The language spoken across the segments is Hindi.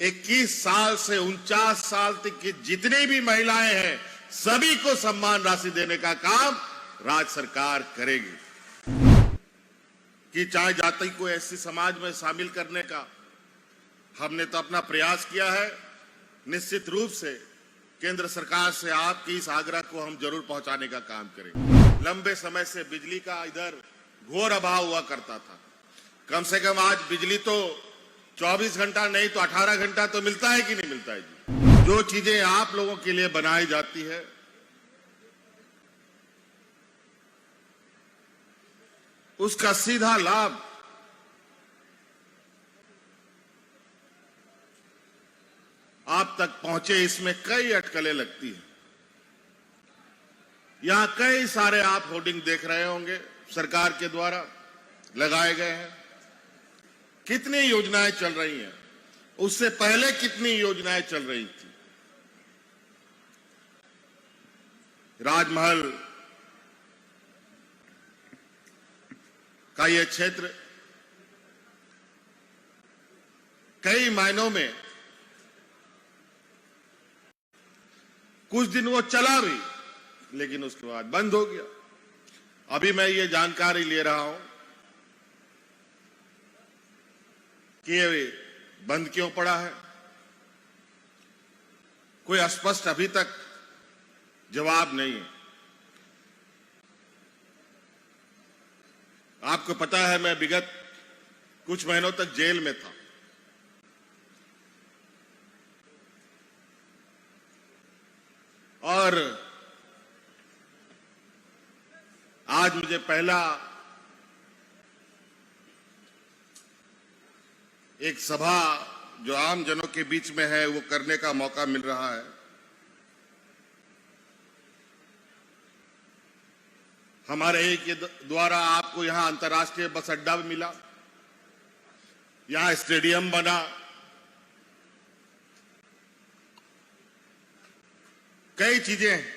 21 साल से 49 साल तक की जितनी भी महिलाएं हैं, सभी को सम्मान राशि देने का काम राज्य सरकार करेगी। कि चाहे जाति को ऐसी समाज में शामिल करने का हमने तो अपना प्रयास किया है। निश्चित रूप से केंद्र सरकार से आपकी इस आग्रह को हम जरूर पहुंचाने का काम करेंगे। लंबे समय से बिजली का इधर घोर अभाव हुआ करता था। कम से कम आज बिजली तो 24 घंटा नहीं तो 18 घंटा तो मिलता है कि नहीं मिलता है जी। जो चीजें आप लोगों के लिए बनाई जाती है, उसका सीधा लाभ आप तक पहुंचे, इसमें कई अटकलें लगती हैं। यहां कई सारे आप होर्डिंग देख रहे होंगे, सरकार के द्वारा लगाए गए हैं। कितनी योजनाएं चल रही हैं, उससे पहले कितनी योजनाएं चल रही थी। राजमहल का यह क्षेत्र कई मायनों में कुछ दिन वो चला भी, लेकिन उसके बाद बंद हो गया। अभी मैं ये जानकारी ले रहा हूं कि ये बंद क्यों पड़ा है, कोई स्पष्ट अभी तक जवाब नहीं है। आपको पता है, मैं विगत कुछ महीनों तक जेल में था। और आज मुझे पहला एक सभा जो आम जनों के बीच में है वो करने का मौका मिल रहा है। हमारे ही के द्वारा आपको यहां अंतर्राष्ट्रीय बस अड्डा भी मिला, यहां स्टेडियम बना, कई चीजें हैं।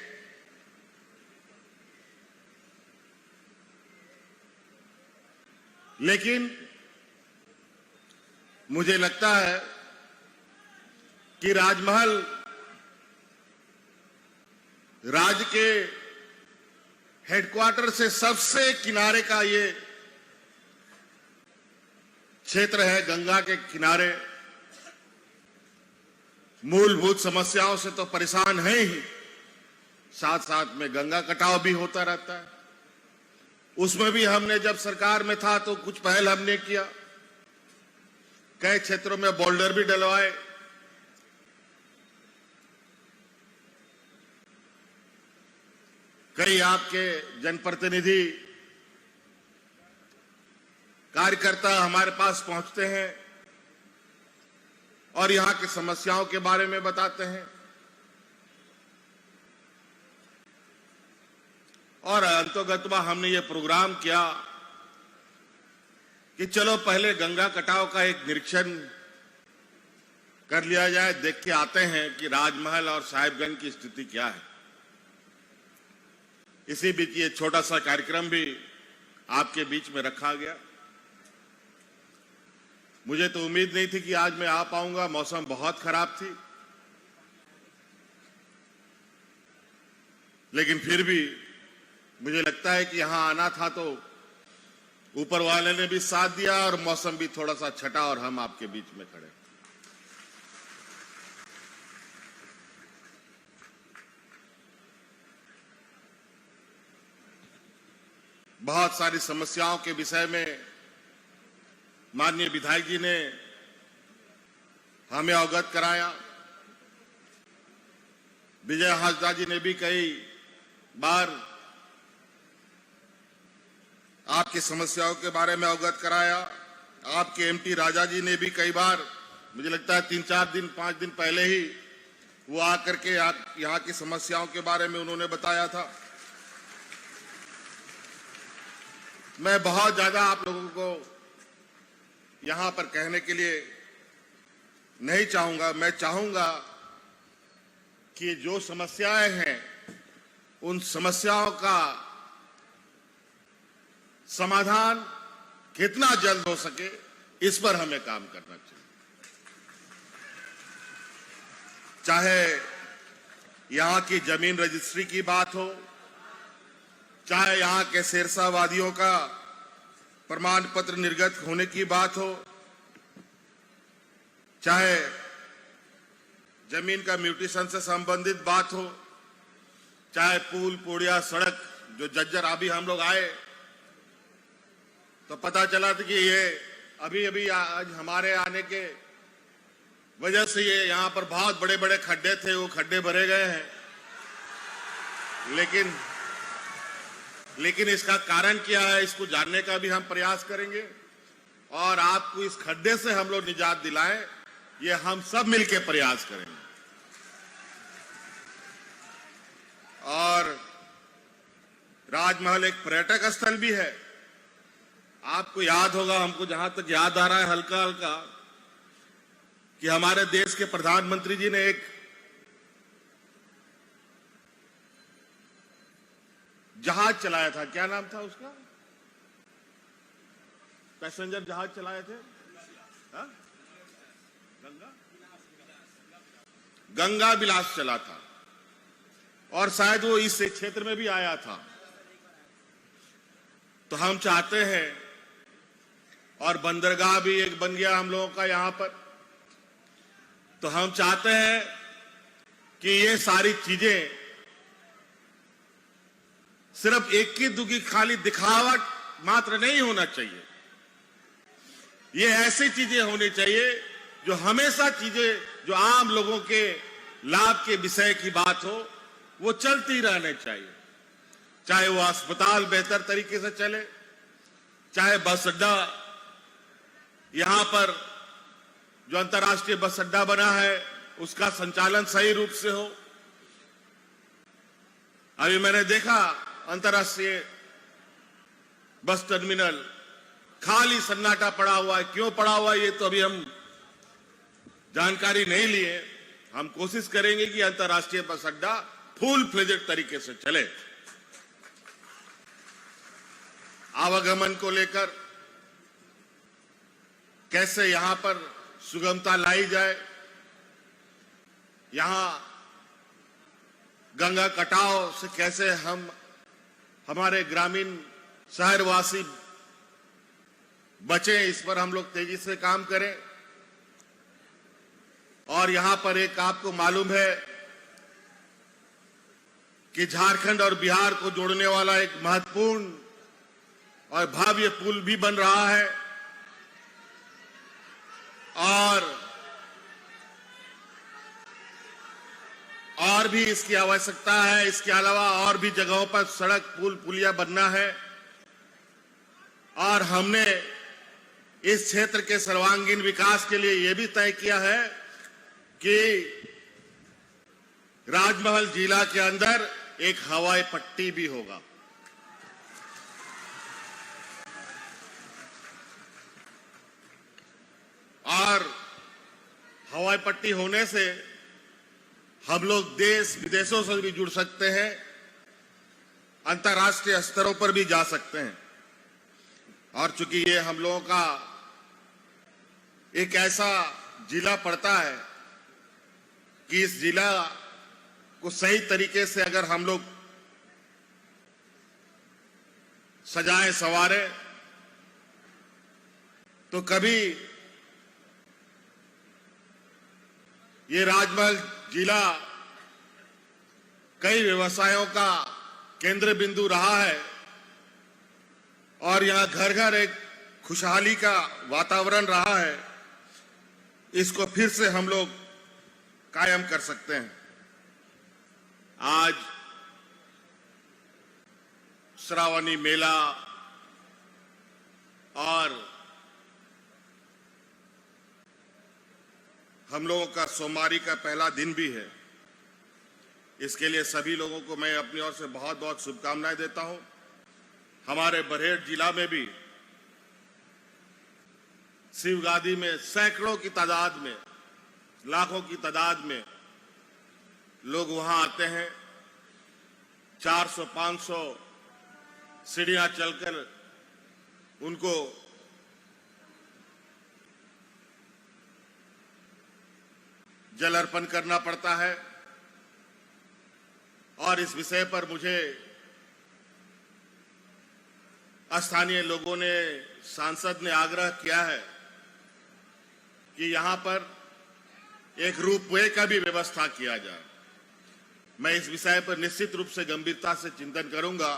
लेकिन मुझे लगता है कि राजमहल राज्य के हेडक्वार्टर से सबसे किनारे का ये क्षेत्र है, गंगा के किनारे। मूलभूत समस्याओं से तो परेशान है ही, साथ साथ में गंगा कटाव भी होता रहता है। उसमें भी हमने जब सरकार में था तो कुछ पहल हमने किया, कई क्षेत्रों में बोल्डर भी डलवाए। कई आपके जनप्रतिनिधि कार्यकर्ता हमारे पास पहुंचते हैं और यहां की समस्याओं के बारे में बताते हैं। और अंतोगत्वा हमने ये प्रोग्राम किया कि चलो पहले गंगा कटाव का एक निरीक्षण कर लिया जाए, देख के आते हैं कि राजमहल और साहिबगंज की स्थिति क्या है। इसी बीच ये छोटा सा कार्यक्रम भी आपके बीच में रखा गया। मुझे तो उम्मीद नहीं थी कि आज मैं आ पाऊंगा, मौसम बहुत खराब थी, लेकिन फिर भी मुझे लगता है कि यहां आना था तो ऊपर वाले ने भी साथ दिया और मौसम भी थोड़ा सा छटा और हम आपके बीच में खड़े। बहुत सारी समस्याओं के विषय में माननीय विधायक जी ने हमें अवगत कराया। विजय हाजदा जी ने भी कई बार आपकी समस्याओं के बारे में अवगत कराया। आपके एमटी राजा जी ने भी कई बार, मुझे लगता है 3-4 दिन 5 दिन पहले ही वो आकर के यहाँ की समस्याओं के बारे में उन्होंने बताया था। मैं बहुत ज्यादा आप लोगों को यहां पर कहने के लिए नहीं चाहूंगा। मैं चाहूंगा कि जो समस्याएं हैं उन समस्याओं का समाधान कितना जल्द हो सके, इस पर हमें काम करना चाहिए। चाहे यहां की जमीन रजिस्ट्री की बात हो, चाहे यहां के शेरशाहवादियों का प्रमाण पत्र निर्गत होने की बात हो, चाहे जमीन का म्यूटेशन से संबंधित बात हो, चाहे पुल पुड़िया सड़क जो जज्जर अभी हम लोग आए तो पता चला था कि ये अभी अभी आज हमारे आने के वजह से ये यहाँ पर बहुत बड़े बड़े खड्डे थे, वो खड्डे भरे गए हैं। लेकिन इसका कारण क्या है, इसको जानने का भी हम प्रयास करेंगे और आपको इस खड्डे से हम लोग निजात दिलाएं, ये हम सब मिलकर प्रयास करेंगे। और राजमहल एक पर्यटक स्थल भी है। आपको याद होगा, हमको जहां तक याद आ रहा है हल्का हल्का, कि हमारे देश के प्रधानमंत्री जी ने एक जहाज चलाया था। क्या नाम था उसका? पैसेंजर जहाज चलाए थे। हा? गंगा विलास चला था और शायद वो इस क्षेत्र में भी आया था। तो हम चाहते हैं, और बंदरगाह भी एक बन गया हम लोगों का यहां पर, तो हम चाहते हैं कि ये सारी चीजें सिर्फ एक की दुगी खाली दिखावट मात्र नहीं होना चाहिए। ये ऐसी चीजें होनी चाहिए जो हमेशा चीजें जो आम लोगों के लाभ के विषय की बात हो, वो चलती रहनी चाहिए। चाहे वो अस्पताल बेहतर तरीके से चले, चाहे बस अड्डा, यहां पर जो अंतर्राष्ट्रीय बस अड्डा बना है उसका संचालन सही रूप से हो। अभी मैंने देखा अंतर्राष्ट्रीय बस टर्मिनल खाली सन्नाटा पड़ा हुआ है। क्यों पड़ा हुआ है ये तो अभी हम जानकारी नहीं लिए। हम कोशिश करेंगे कि अंतर्राष्ट्रीय बस अड्डा फुल फ्लेजेड तरीके से चले। आवागमन को लेकर कैसे यहां पर सुगमता लाई जाए, यहां गंगा कटाव से कैसे हम हमारे ग्रामीण शहरवासी बचे, इस पर हम लोग तेजी से काम करें। और यहां पर एक आपको मालूम है कि झारखंड और बिहार को जोड़ने वाला एक महत्वपूर्ण और भव्य पुल भी बन रहा है और भी इसकी आवश्यकता है। इसके अलावा और भी जगहों पर सड़क पुल पुलिया बनना है और हमने इस क्षेत्र के सर्वांगीण विकास के लिए यह भी तय किया है कि राजमहल जिला के अंदर एक हवाई पट्टी भी होगा। और हवाई पट्टी होने से हम लोग देश विदेशों से भी जुड़ सकते हैं, अंतर्राष्ट्रीय स्तरों पर भी जा सकते हैं। और चूंकि ये हम लोगों का एक ऐसा जिला पड़ता है कि इस जिला को सही तरीके से अगर हम लोग सजाएं संवारें तो कभी ये राजमहल जिला कई व्यवसायों का केंद्र बिंदु रहा है और यहां घर घर एक खुशहाली का वातावरण रहा है। इसको फिर से हम लोग कायम कर सकते हैं। आज श्रावणी मेला और हम लोगों का सोमवारी का पहला दिन भी है। इसके लिए सभी लोगों को मैं अपनी ओर से बहुत बहुत शुभकामनाएं देता हूं। हमारे बरहेट जिला में भी शिवगादी में सैकड़ों की तादाद में, लाखों की तादाद में लोग वहां आते हैं। 400-500 सीढ़ियां चलकर उनको जल अर्पण करना पड़ता है। और इस विषय पर मुझे स्थानीय लोगों ने, सांसद ने आग्रह किया है कि यहां पर एक रोपवे का भी व्यवस्था किया जाए। मैं इस विषय पर निश्चित रूप से गंभीरता से चिंतन करूंगा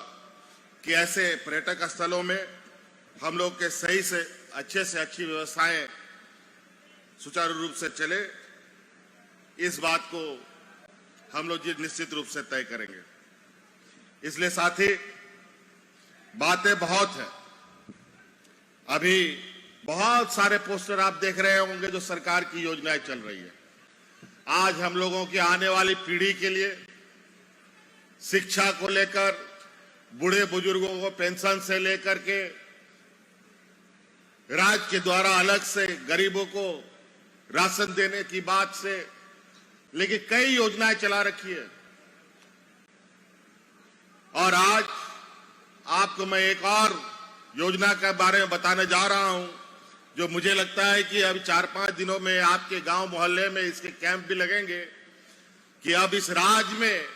कि ऐसे पर्यटक स्थलों में हम लोग के सही से अच्छी व्यवस्थाएं सुचारू रूप से चले, इस बात को हम लोग निश्चित रूप से तय करेंगे। इसलिए साथी, बातें बहुत है। अभी बहुत सारे पोस्टर आप देख रहे होंगे जो सरकार की योजनाएं चल रही है। आज हम लोगों की आने वाली पीढ़ी के लिए शिक्षा को लेकर, बूढ़े बुजुर्गों को पेंशन से लेकर के, राज्य के द्वारा अलग से गरीबों को राशन देने की बात से लेकिन कई योजनाएं चला रखी है। और आज आपको मैं एक और योजना के बारे में बताने जा रहा हूं, जो मुझे लगता है कि अभी 4-5 दिनों में आपके गांव मोहल्ले में इसके कैंप भी लगेंगे कि अब इस राज्य में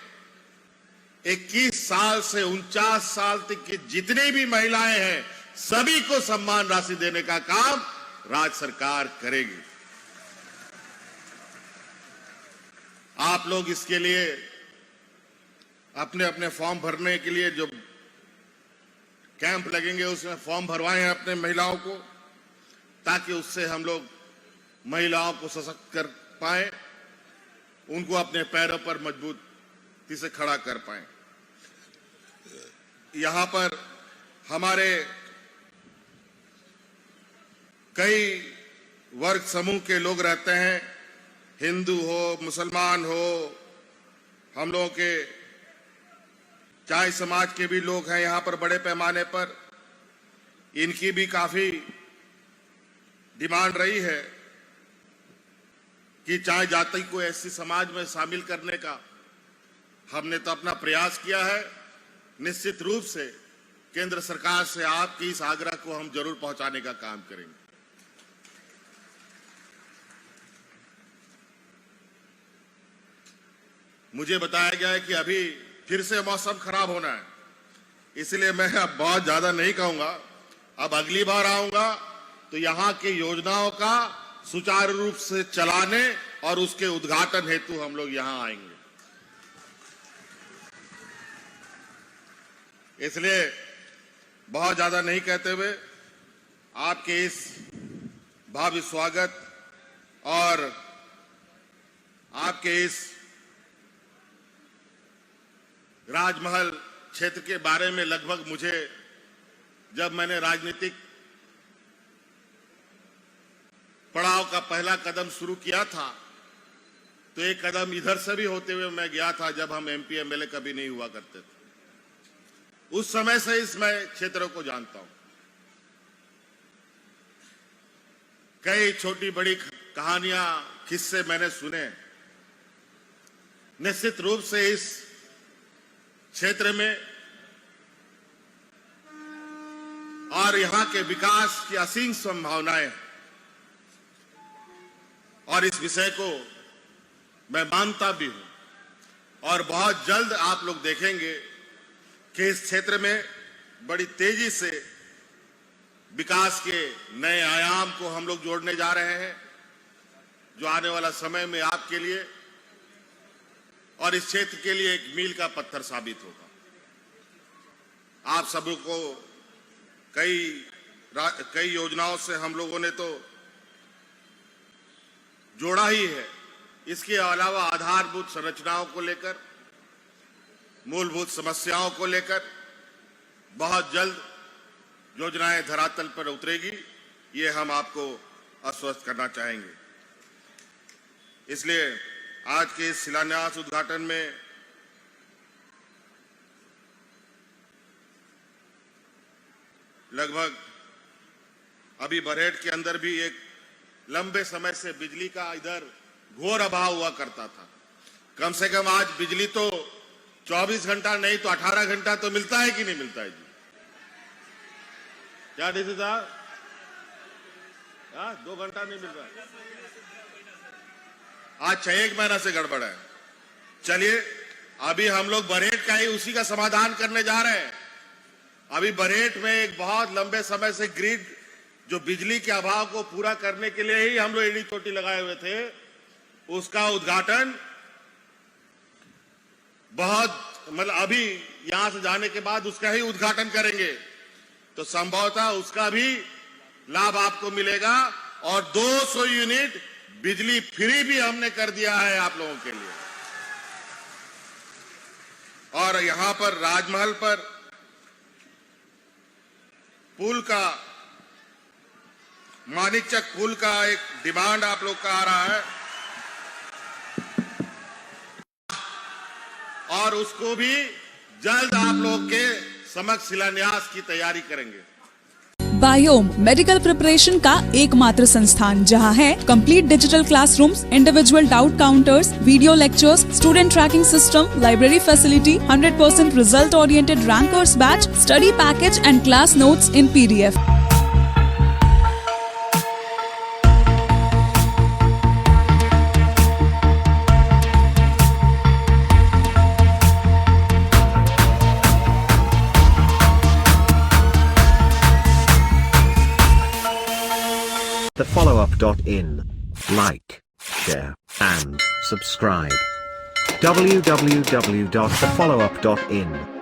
21 साल से 49 साल तक की जितनी भी महिलाएं हैं, सभी को सम्मान राशि देने का काम राज्य सरकार करेगी। आप लोग इसके लिए अपने अपने फॉर्म भरने के लिए जो कैंप लगेंगे उसमें फॉर्म भरवाएं हैं अपने महिलाओं को, ताकि उससे हम लोग महिलाओं को सशक्त कर पाए, उनको अपने पैरों पर मजबूती से खड़ा कर पाए। यहां पर हमारे कई वर्ग समूह के लोग रहते हैं, हिंदू हो, मुसलमान हो, हम लोगों के चाय समाज के भी लोग हैं यहां पर बड़े पैमाने पर। इनकी भी काफी डिमांड रही है कि चाय जाति को ऐसी समाज में शामिल करने का। हमने तो अपना प्रयास किया है। निश्चित रूप से केंद्र सरकार से आपकी इस आग्रह को हम जरूर पहुंचाने का काम करेंगे। मुझे बताया गया है कि अभी फिर से मौसम खराब होना है, इसलिए मैं अब बहुत ज्यादा नहीं कहूंगा। अब अगली बार आऊंगा तो यहां की योजनाओं का सुचारू रूप से चलाने और उसके उद्घाटन हेतु हम लोग यहां आएंगे। इसलिए बहुत ज्यादा नहीं कहते हुए आपके इस भावी स्वागत और आपके इस राजमहल क्षेत्र के बारे में लगभग मुझे, जब मैंने राजनीतिक पड़ाव का पहला कदम शुरू किया था, तो एक कदम इधर से भी होते हुए मैं गया था जब हम एमपी एमएलए कभी नहीं हुआ करते थे। उस समय से इस मैं क्षेत्रों को जानता हूं। कई छोटी बड़ी कहानियां, किस्से मैंने सुने। निश्चित रूप से इस क्षेत्र में और यहां के विकास की असीम संभावनाएं, और इस विषय को मैं मानता भी हूं। और बहुत जल्द आप लोग देखेंगे कि इस क्षेत्र में बड़ी तेजी से विकास के नए आयाम को हम लोग जोड़ने जा रहे हैं, जो आने वाला समय में आपके लिए और इस क्षेत्र के लिए एक मील का पत्थर साबित होगा। आप सबको कई योजनाओं से हम लोगों ने तो जोड़ा ही है। इसके अलावा आधारभूत संरचनाओं को लेकर, मूलभूत समस्याओं को लेकर बहुत जल्द योजनाएं धरातल पर उतरेगी, ये हम आपको आश्वस्त करना चाहेंगे। इसलिए आज के इस शिलान्यास उद्घाटन में लगभग अभी बरहेट के अंदर भी एक लंबे समय से बिजली का इधर घोर अभाव हुआ करता था। कम से कम आज बिजली तो 24 घंटा नहीं तो 18 घंटा तो मिलता है कि नहीं मिलता है जी? क्या डीसी साहब? 2 घंटा नहीं मिल रहा। आज 6 महीना से गड़बड़ है। चलिए अभी हम लोग बरहेट का ही उसी का समाधान करने जा रहे हैं। अभी बरहेट में एक बहुत लंबे समय से ग्रिड जो बिजली के अभाव को पूरा करने के लिए ही हम लोग एड़ी चोटी लगाए हुए थे, उसका उद्घाटन बहुत मतलब अभी यहां से जाने के बाद उसका ही उद्घाटन करेंगे, तो संभवतः उसका भी लाभ आपको मिलेगा। और 200 यूनिट बिजली फ्री भी हमने कर दिया है आप लोगों के लिए। और यहां पर राजमहल पर पुल का, मानिकचक पुल का एक डिमांड आप लोग का आ रहा है, और उसको भी जल्द आप लोग के समक्ष शिलान्यास की तैयारी करेंगे। बायोम मेडिकल प्रिपरेशन का एकमात्र संस्थान जहां है complete digital classrooms, individual doubt counters, video lectures, student tracking system, library facility, 100% result oriented rankers batch, study package and class notes in PDF। TheFollowUp.in. Like, share, and subscribe. www.thefollowup.in